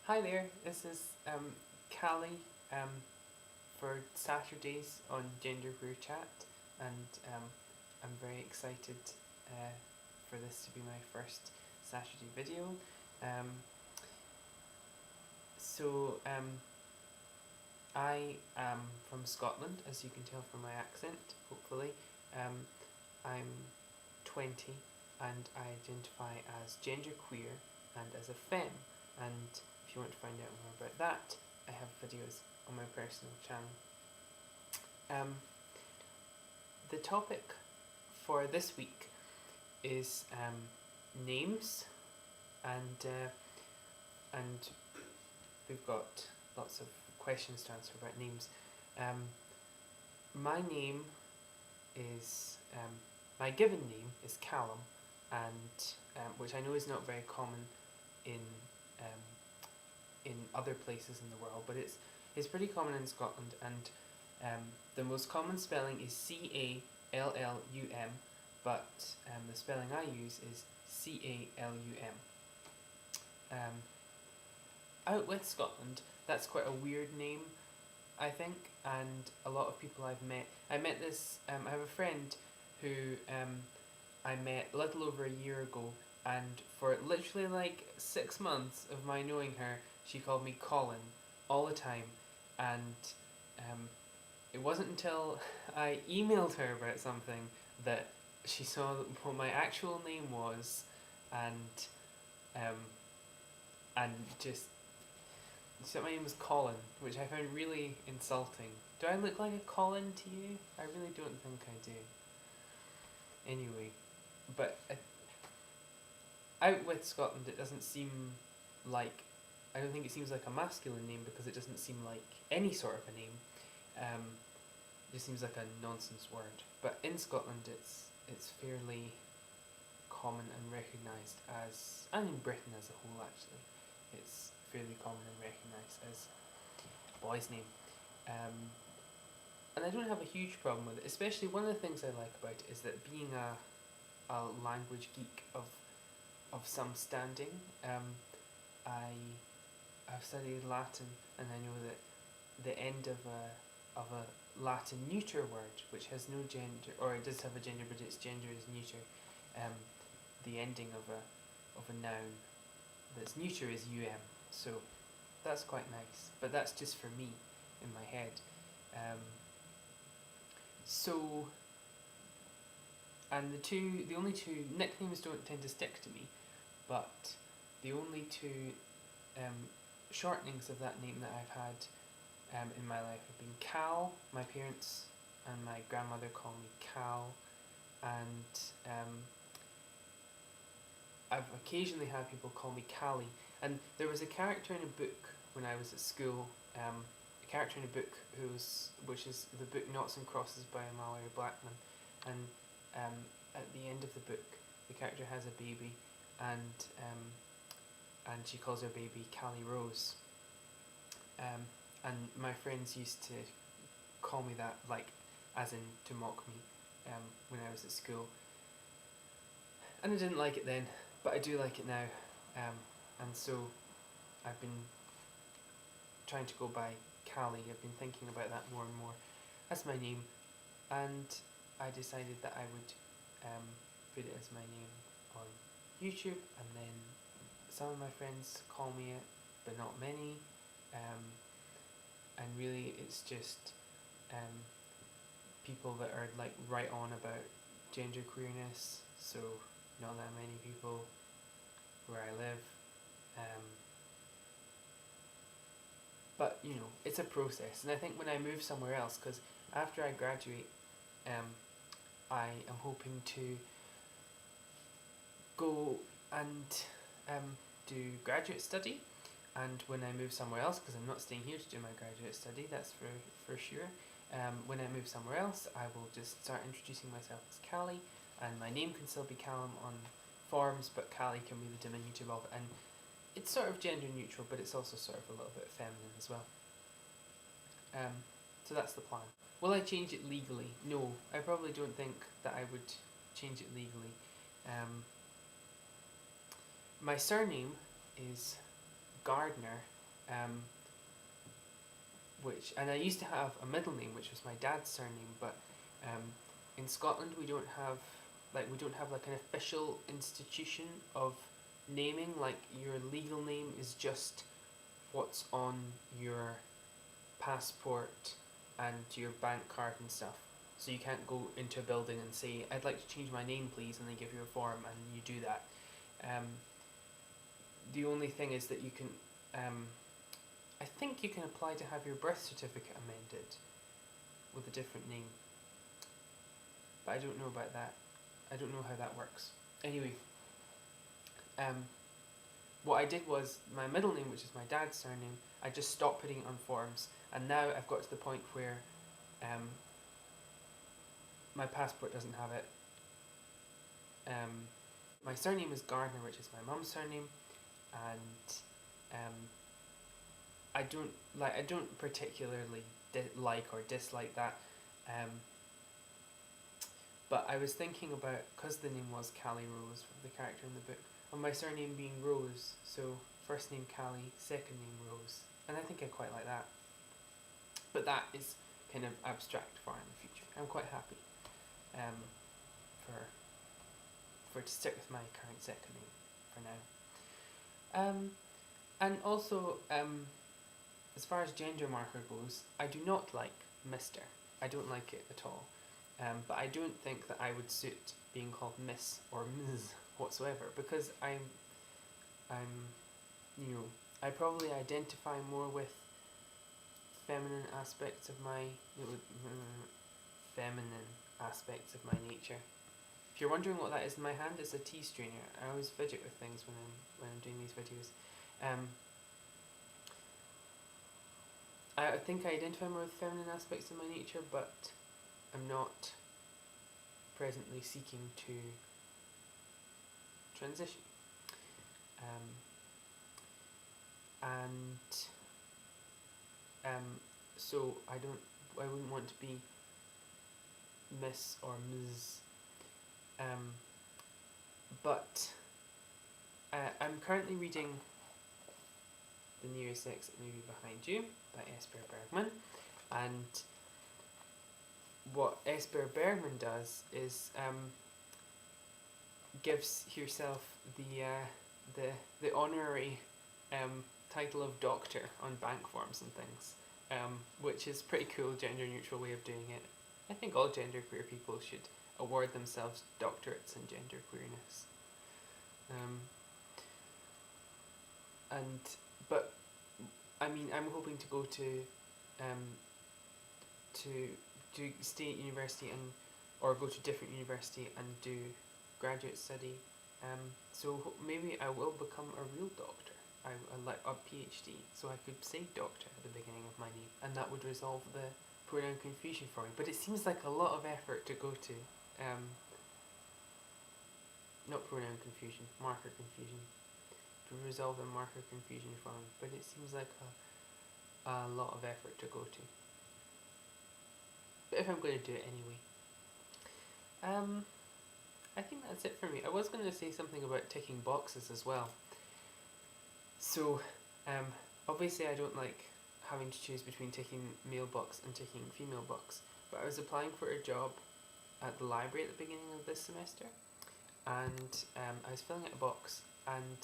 Hi there, this is Callie for Saturdays on Genderqueerchat, and I'm very excited for this to be my first Saturday video. Um, so I am from Scotland, as you can tell from my accent, hopefully. I'm 20 and I identify as genderqueer and as a femme, and if you want to find out more about that, I have videos on my personal channel. The topic for this week is names, and we've got lots of questions to answer about names. My name is my given name is Callum, and which I know is not very common in other places in the world, but it's pretty common in Scotland, and the most common spelling is Callum, but the spelling I use is Calum. Out with Scotland, that's quite a weird name, I think, and a lot of people I've met. I have a friend who I met a little over a year ago, and for literally like 6 months of my knowing her, she called me Colin all the time, and it wasn't until I emailed her about something that she saw what my actual name was, and just she said my name was Colin, which I found really insulting. Do I look like a Colin to you? I really don't think I do. Anyway, but out with Scotland, it doesn't seem like, I don't think it seems like a masculine name because it doesn't seem like any sort of a name. It just seems like a nonsense word. But in Scotland, it's fairly common and recognised as, and in Britain as a whole actually, it's fairly common and recognised as a boy's name. And I don't have a huge problem with it, especially one of the things I like about it is that being a language geek of some standing, I've studied Latin, and I know that the end of a Latin neuter word, which has no gender, or it does have a gender, but its gender is neuter. The ending of a noun that's neuter is so that's quite nice. But that's just for me in my head. And the only two nicknames don't tend to stick to me, but the only two shortenings of that name that I've had in my life have been Cal. My parents and my grandmother call me Cal, and I've occasionally had people call me Callie. And there was a character in a book when I was at school, a character in a book which is the book Noughts and Crosses by Mallory Blackman, and at the end of the book, the character has a baby, and she calls her baby Callie Rose. And my friends used to call me that, like, as in to mock me, when I was at school. And I didn't like it then, but I do like it now. And so I've been trying to go by Callie. I've been thinking about that more and more. That's my name, and I decided that I would put it as my name on YouTube, and then some of my friends call me it, but not many. And really it's just people that are like right on about gender queerness, so not that many people where I live. But you know, it's a process, and I think when I move somewhere else, because after I graduate, I am hoping to go and do graduate study, and when I move somewhere else, because I'm not staying here to do my graduate study, that's for sure, when I move somewhere else, I will just start introducing myself as Callie, and my name can still be Callum on forms, but Callie can be the diminutive of it, and it's sort of gender neutral, but it's also sort of a little bit feminine as well. So that's the plan. Will I change it legally? No, I probably don't think that I would change it legally. My surname is Gardner, And I used to have a middle name, which was my dad's surname, but in Scotland we don't have like an official institution of naming. Like, your legal name is just what's on your passport and your bank card and stuff. So you can't go into a building and say, I'd like to change my name please, and they give you a form and you do that. The only thing is that you can, I think you can apply to have your birth certificate amended with a different name. But I don't know about that. I don't know how that works. Anyway, what I did was, my middle name, which is my dad's surname, I just stopped putting it on forms, and now I've got to the point where my passport doesn't have it. My surname is Gardner, which is my mum's surname, and I don't particularly like or dislike that. But I was thinking about, because the name was Callie Rose, the character in the book, and my surname being Rose, so first name Callie, second name Rose, and I think I quite like that. But that is kind of abstract for in the future. I'm quite happy for to stick with my current second name for now. And also, as far as gender marker goes, I do not like Mr. I don't like it at all. But I don't think that I would suit being called Miss or Ms whatsoever, because I'm I probably identify more with feminine aspects of my nature. If you're wondering what that is in my hand, it's a tea strainer. I always fidget with things when I'm doing these videos. I think I identify more with feminine aspects of my nature, but I'm not presently seeking to transition. So I wouldn't want to be Miss or Ms. But I'm currently reading The Nearest Exit Movie Behind You by Esper Bergman, and what Esper Bergman does is gives herself the honorary title of doctor on bank forms and things, which is pretty cool, gender neutral way of doing it. I think all genderqueer people should award themselves doctorates in genderqueerness. But I mean, I'm hoping to go to state university or go to different university and do graduate study. So maybe I will become a real doctor. I like a PhD, so I could say doctor at the beginning of my name, and that would resolve the pronoun confusion for me. But it seems like a lot of effort to go to. Not pronoun confusion, marker confusion. To resolve the marker confusion for me, but it seems like a lot of effort to go to. But if I'm going to do it anyway. I think that's it for me. I was going to say something about ticking boxes as well. So, obviously I don't like having to choose between ticking male box and ticking female box, but I was applying for a job at the library at the beginning of this semester, and I was filling out a box, and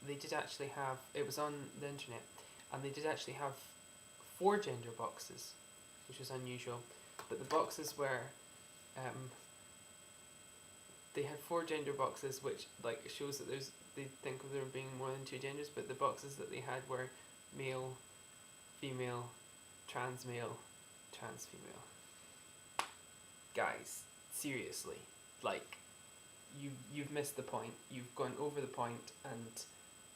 they did actually have, it was on the internet, and they did actually have 4 gender boxes, which was unusual, but the boxes were, they had 4 gender boxes, which like shows that they think of there being more than 2 genders, but the boxes that they had were male, female, trans male, trans female. Guys, seriously, like, you've missed the point. You've gone over the point, and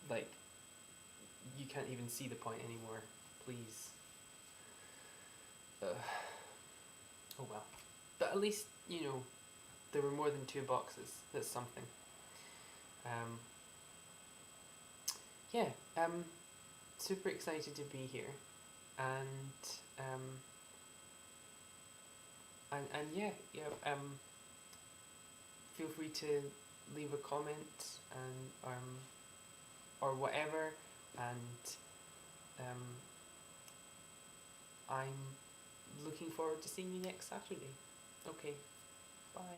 like, you can't even see the point anymore. Please. Oh well. But at least, you know, there were more than 2 boxes. That's something. Yeah, super excited to be here, and yeah, feel free to leave a comment and or whatever, and I'm looking forward to seeing you next Saturday. Okay, bye.